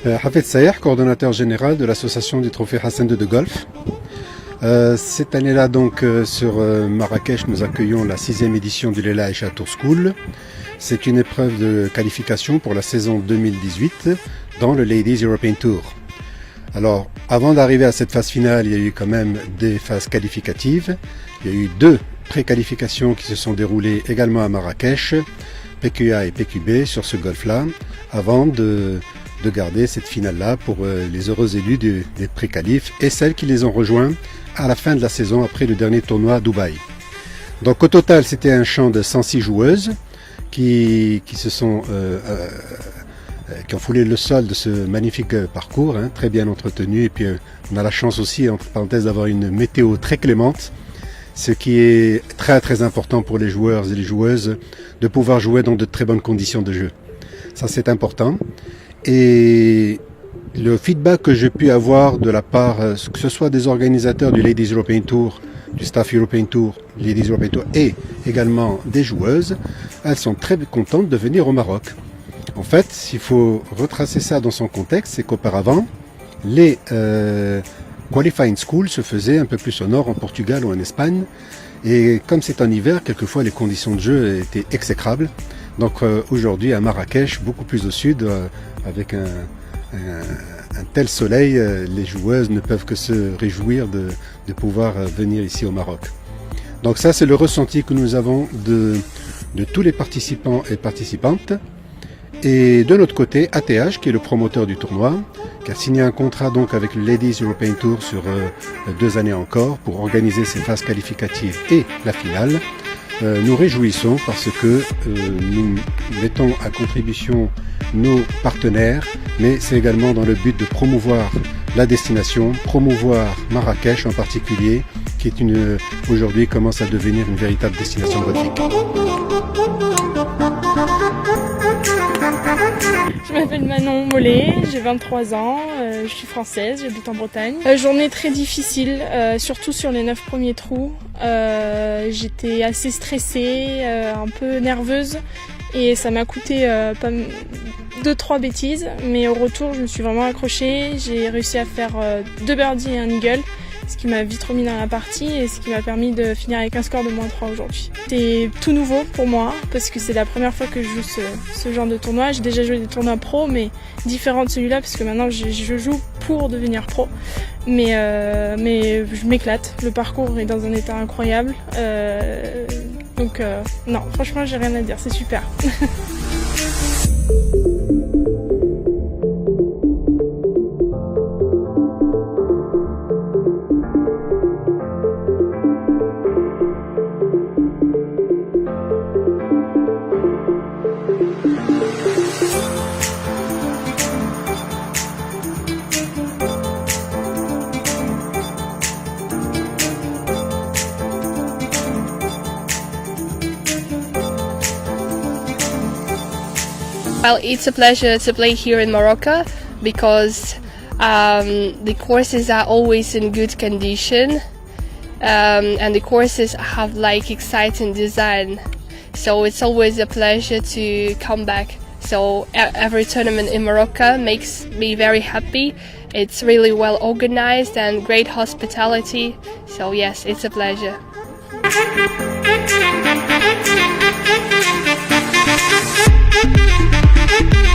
Hafez Sayeh, coordonnateur général de l'association du trophée Hassan II de golf. Cette année-là, donc, sur Marrakech, nous accueillons la 6e édition du Leila Aïcha Tour School. C'est une épreuve de qualification pour la saison 2018 dans le Ladies European Tour. Alors, avant d'arriver à cette phase finale, il y a eu quand même des phases qualificatives. Il y a eu 2 pré-qualifications qui se sont déroulées également à Marrakech, PQA et PQB sur ce golf-là, avant de garder cette finale-là pour les heureux élus des pré-qualifs et celles qui les ont rejoints à la fin de la saison après le dernier tournoi à Dubaï. Donc au total, c'était un champ de 106 joueuses qui ont foulé le sol de ce magnifique parcours, très bien entretenu. Et puis on a la chance aussi, entre parenthèses, d'avoir une météo très clémente, ce qui est très très important pour les joueurs et les joueuses de pouvoir jouer dans de très bonnes conditions de jeu. Ça, c'est important. Et le feedback que j'ai pu avoir de la part, que ce soit des organisateurs du Ladies European Tour, du staff European Tour, Ladies European Tour et également des joueuses, elles sont très contentes de venir au Maroc. En fait, s'il faut retracer ça dans son contexte, c'est qu'auparavant, les qualifying schools se faisaient un peu plus au nord, en Portugal ou en Espagne. Et comme c'est en hiver, quelquefois les conditions de jeu étaient exécrables. Donc aujourd'hui à Marrakech, beaucoup plus au sud, avec un tel soleil, les joueuses ne peuvent que se réjouir de pouvoir venir ici au Maroc. Donc ça, c'est le ressenti que nous avons de tous les participants et participantes. Et de notre côté, ATH, qui est le promoteur du tournoi, qui a signé un contrat donc avec le Ladies European Tour sur 2 années encore pour organiser ces phases qualificatives et la finale. Nous réjouissons parce que nous mettons à contribution nos partenaires, mais c'est également dans le but de promouvoir la destination, promouvoir Marrakech en particulier, qui est aujourd'hui commence à devenir une véritable destination golfique. Je m'appelle Manon Mollet, j'ai 23 ans, je suis française, j'habite en Bretagne. Journée très difficile, surtout sur les 9 premiers trous. J'étais assez stressée, un peu nerveuse et ça m'a coûté 2-3 bêtises. Mais au retour, je me suis vraiment accrochée. J'ai réussi à faire 2 birdies et un eagle, ce qui m'a vite remis dans la partie et ce qui m'a permis de finir avec un score de -3 aujourd'hui. C'est tout nouveau pour moi parce que c'est la première fois que je joue ce genre de tournoi. J'ai déjà joué des tournois pro, mais différents de celui-là parce que maintenant je joue pour devenir pro. Mais je m'éclate. Le parcours est dans un état incroyable. Donc non, franchement, j'ai rien à dire. C'est super. Well, it's a pleasure to play here in Morocco because the courses are always in good condition and the courses have like exciting design. So it's always a pleasure to come back. So every tournament in Morocco makes me very happy. It's really well organized and great hospitality. So yes, it's a pleasure. Thank you.